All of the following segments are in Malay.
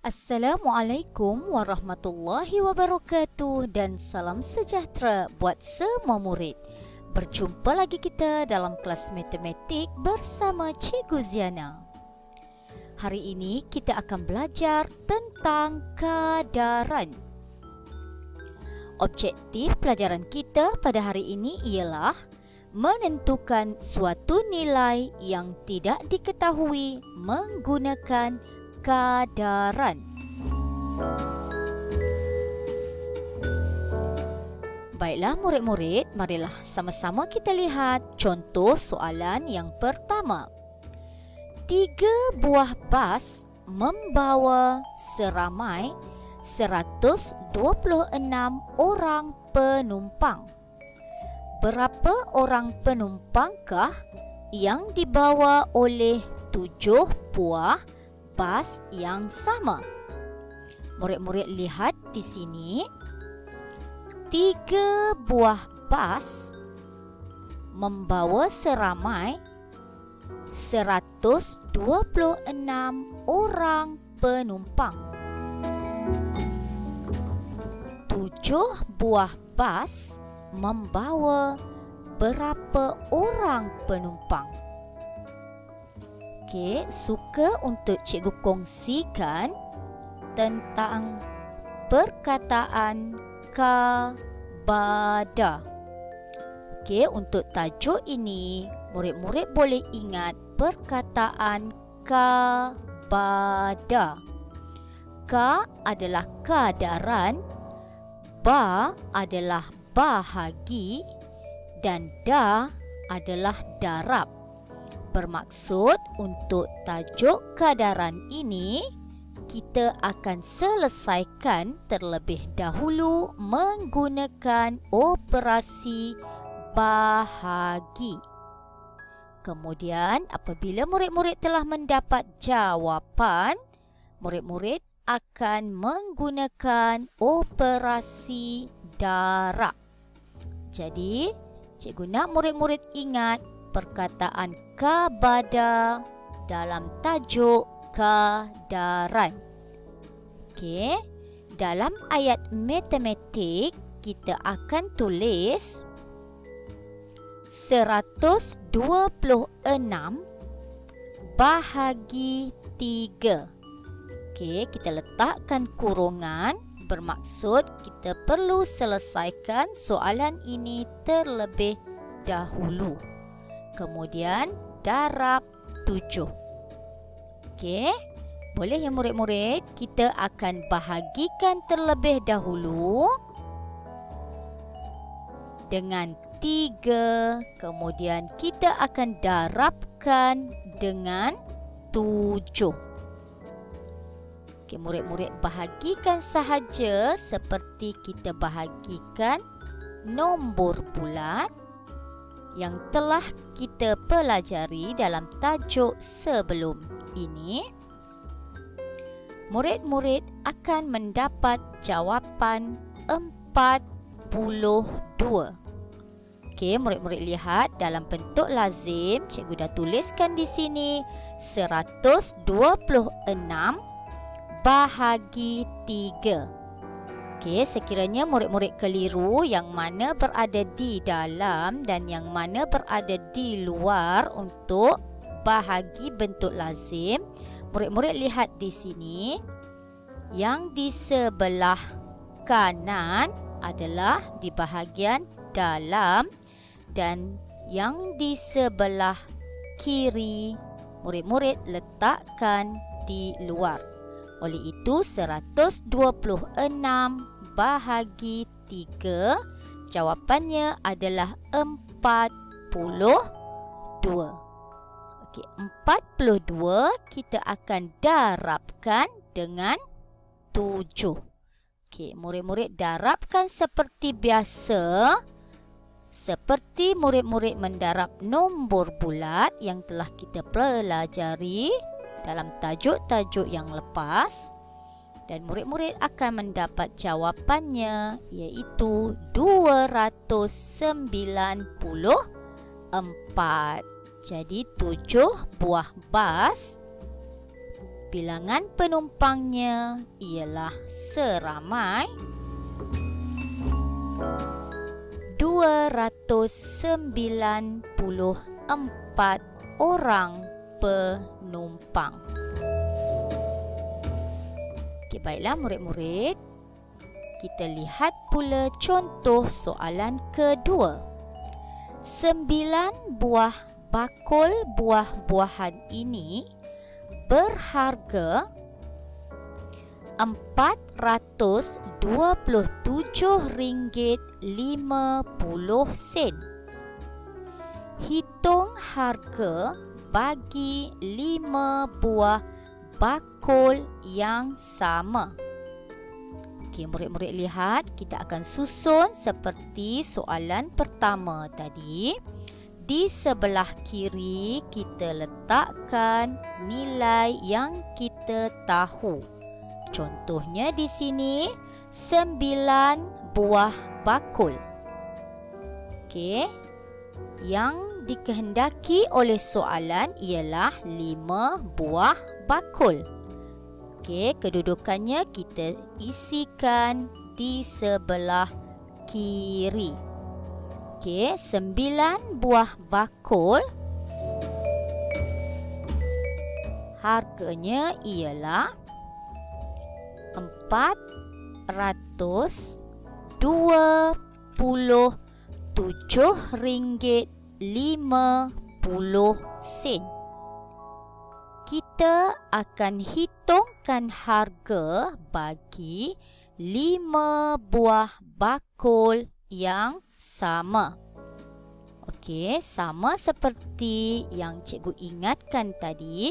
Assalamualaikum warahmatullahi wabarakatuh dan salam sejahtera buat semua murid. Berjumpa lagi kita dalam kelas matematik bersama Cikgu Ziana. Hari ini kita akan belajar tentang kadaran. Objektif pelajaran kita pada hari ini ialah menentukan suatu nilai yang tidak diketahui menggunakan kadaran. Baiklah murid-murid, marilah sama-sama kita lihat contoh soalan yang pertama. 3 buah bas membawa seramai 126 orang penumpang. Berapa orang penumpangkah yang dibawa oleh 7 buah bas yang sama? Murid-murid lihat di sini. 3 buah bas membawa seramai 126 orang penumpang. 7 buah bas membawa berapa orang penumpang? Okey, suka untuk cikgu kongsikan tentang perkataan kabada. Okey, untuk tajuk ini, murid-murid boleh ingat perkataan kabada. Ka adalah kadaran, ba adalah bahagi, dan da adalah darab. Bermaksud untuk tajuk kadaran ini, kita akan selesaikan terlebih dahulu menggunakan operasi bahagi. Kemudian, apabila murid-murid telah mendapat jawapan, murid-murid akan menggunakan operasi darab. Jadi, cikgu nak murid-murid ingat perkataan kabada dalam tajuk kadaran. Okey, dalam ayat matematik kita akan tulis 126 bahagi 3. Okey, kita letakkan kurungan, bermaksud kita perlu selesaikan soalan ini terlebih dahulu. Kemudian darab 7. Okey, boleh ya murid-murid? Kita akan bahagikan terlebih dahulu dengan 3. Kemudian kita akan darabkan dengan 7. Okey, murid-murid bahagikan sahaja seperti kita bahagikan nombor bulat yang telah kita pelajari dalam tajuk sebelum ini. Murid-murid akan mendapat jawapan 42. Okey, murid-murid lihat dalam bentuk lazim, cikgu dah tuliskan di sini 126 bahagi 3. Okey, sekiranya murid-murid keliru yang mana berada di dalam dan yang mana berada di luar untuk bahagi bentuk lazim, murid-murid lihat di sini. Yang di sebelah kanan adalah di bahagian dalam dan yang di sebelah kiri murid-murid letakkan di luar. Oleh itu 126 bahagi 3, jawapannya adalah 42. Okey, 42 kita akan darabkan dengan 7. Okey, murid-murid darabkan seperti biasa. Seperti murid-murid mendarab nombor bulat yang telah kita pelajari dalam tajuk-tajuk yang lepas, dan murid-murid akan mendapat jawapannya, iaitu 294. Jadi 7 buah bas Bilangan penumpangnya ialah seramai 294 orang penumpang. Okey, baiklah murid-murid. Kita lihat pula contoh soalan kedua. 9 buah bakul buah-buahan ini berharga RM427.50. Hitung harga bagi 5 buah bakul yang sama. Okey, murid-murid lihat, kita akan susun seperti soalan pertama tadi. Di sebelah kiri kita letakkan nilai yang kita tahu. Contohnya di sini 9 buah bakul. Okey. Yang dikehendaki oleh soalan ialah 5 buah bakul. Okey, kedudukannya kita isikan di sebelah kiri. Okey, 9 buah bakul harganya ialah RM427.50. Kita akan hitungkan harga bagi 5 buah bakul yang sama. Okey, sama seperti yang cikgu ingatkan tadi,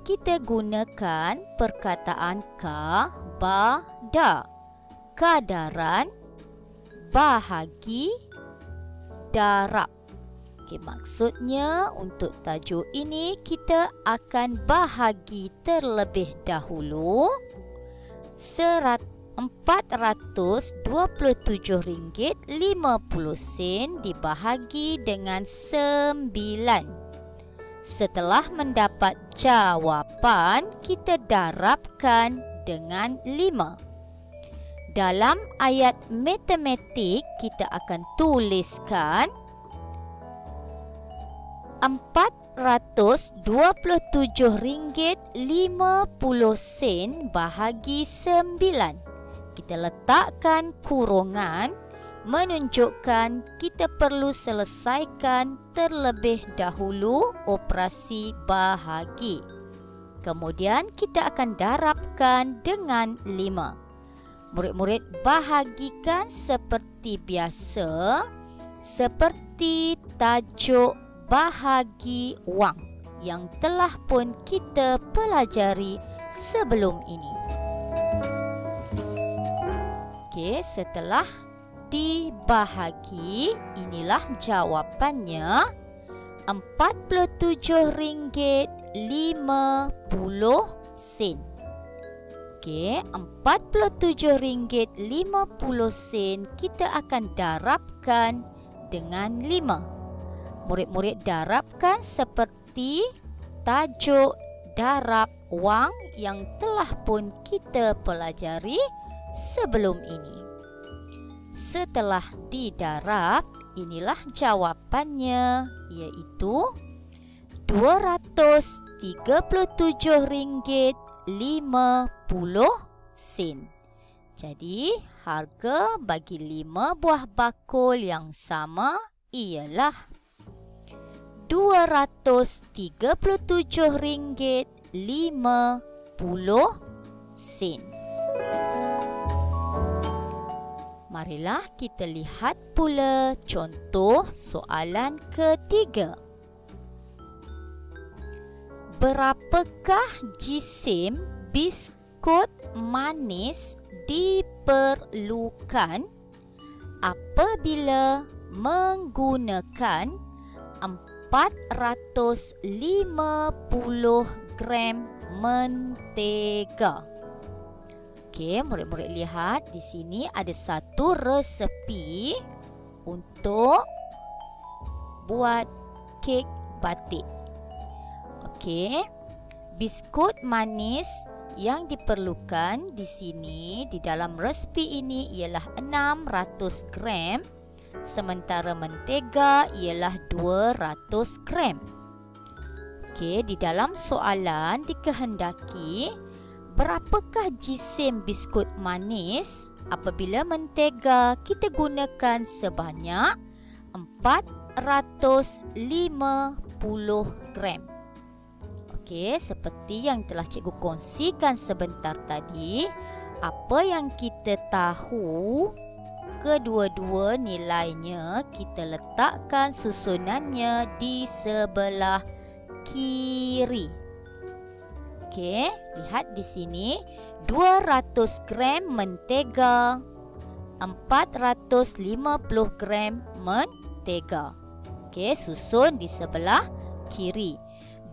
kita gunakan perkataan ka, ba, da. Kadaran, bahagi, darab. Okey, maksudnya untuk tajuk ini kita akan bahagi terlebih dahulu RM427.50 dibahagi dengan 9. Setelah mendapat jawapan, kita darabkan dengan 5. Dalam ayat matematik, kita akan tuliskan RM427.50 bahagi 9. Kita letakkan kurungan menunjukkan kita perlu selesaikan terlebih dahulu operasi bahagi. Kemudian kita akan darabkan dengan 5. Murid-murid bahagikan seperti biasa, seperti tajuk bahagi wang yang telah pun kita pelajari sebelum ini. Okey, setelah dibahagi, inilah jawapannya RM47.50. Okey, RM47.50 kita akan darabkan dengan 5. Murid-murid darabkan seperti tajuk darab wang yang telah pun kita pelajari sebelum ini. Setelah didarab, inilah jawapannya, iaitu RM237.50. Jadi, harga bagi 5 buah bakul yang sama ialah RM237.50. Marilah kita lihat pula contoh soalan ketiga. Berapakah jisim biskut manis diperlukan apabila menggunakan 450 gram mentega? Okey, murid-murid lihat di sini ada satu resepi untuk buat kek batik. Okey, Biskut manis yang diperlukan di sini di dalam resipi ini ialah 600 gram, sementara mentega ialah 200 gram. Okey, di dalam soalan dikehendaki berapakah jisim biskut manis apabila mentega kita gunakan sebanyak 450 gram. Okey, seperti yang telah cikgu kongsikan sebentar tadi, apa yang kita tahu, kedua-dua nilainya kita letakkan susunannya di sebelah kiri. Okey, lihat di sini 200 gram mentega, 450 gram mentega. Okey, susun di sebelah kiri.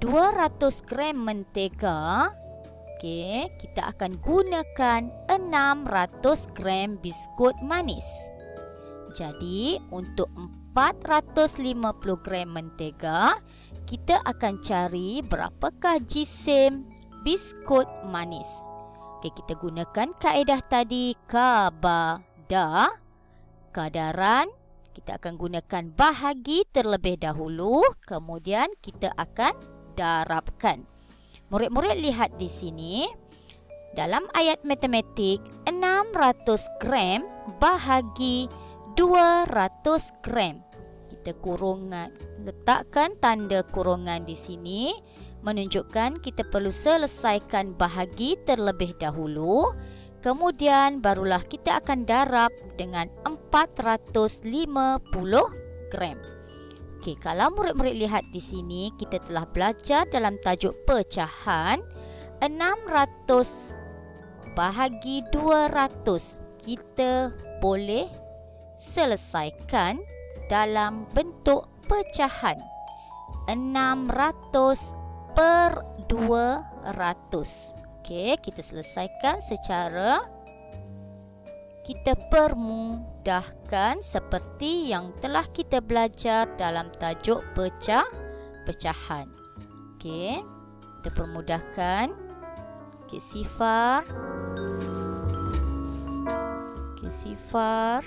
200 gram mentega, okey, kita akan gunakan 600 gram biskut manis. Jadi, untuk 450 gram mentega, kita akan cari berapakah jisim biskut manis. Okey, kita gunakan kaedah tadi, kabada. Kadaran, kita akan gunakan bahagi terlebih dahulu, kemudian kita akan darabkan. Murid-murid lihat di sini, dalam ayat matematik 600 gram bahagi 200 gram. Kita kurungan, letakkan tanda kurungan di sini menunjukkan kita perlu selesaikan bahagi terlebih dahulu. Kemudian barulah kita akan darab dengan 450 gram. Okey, kalau murid-murid lihat di sini, kita telah belajar dalam tajuk pecahan 600 bahagi 200. Kita boleh selesaikan dalam bentuk pecahan 600 per 200. Okey, kita selesaikan secara kita permudahkan seperti yang telah kita belajar dalam tajuk pecahan. Okey, kita permudahkan. Okey, sifar. Okey, sifar.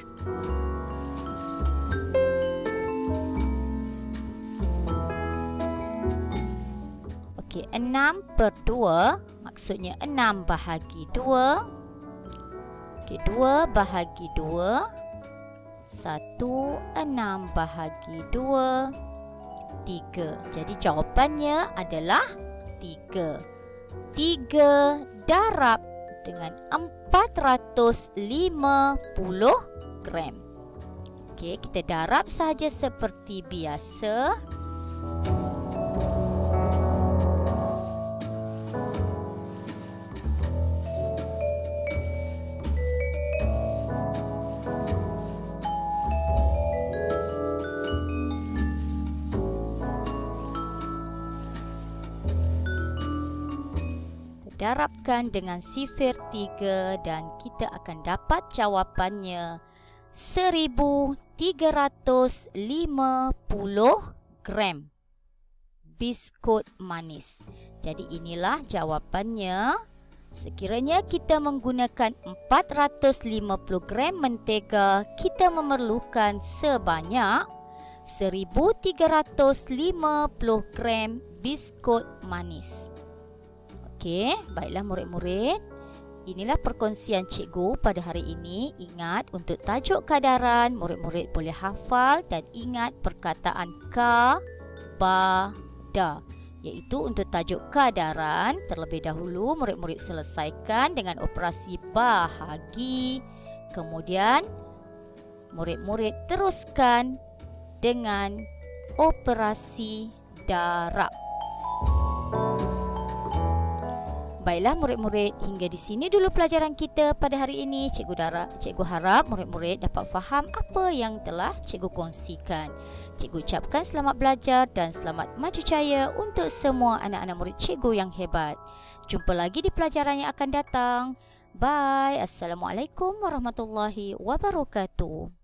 Okey, 6 per 2 maksudnya 6 bahagi 2. Okey, 2 bahagi 2. 1, 6 bahagi 2. 3. Jadi jawapannya adalah 3. 3 darab dengan 450 gram. Okey, kita darab sahaja seperti biasa. Darabkan dengan sifir 3 dan kita akan dapat jawapannya 1350 gram biskut manis. Jadi inilah jawapannya. Sekiranya kita menggunakan 450 gram mentega, kita memerlukan sebanyak 1350 gram biskut manis. Okey, baiklah murid-murid. Inilah perkongsian cikgu pada hari ini. Ingat, untuk tajuk kadaran, murid-murid boleh hafal dan ingat perkataan ka, ba, da. Iaitu untuk tajuk kadaran, terlebih dahulu murid-murid selesaikan dengan operasi bahagi. Kemudian, murid-murid teruskan dengan operasi darab. Baiklah murid-murid, hingga di sini dulu pelajaran kita pada hari ini. Cikgu harap murid-murid dapat faham apa yang telah cikgu kongsikan. Cikgu ucapkan selamat belajar dan selamat maju jaya untuk semua anak-anak murid cikgu yang hebat. Jumpa lagi di pelajaran yang akan datang. Bye. Assalamualaikum warahmatullahi wabarakatuh.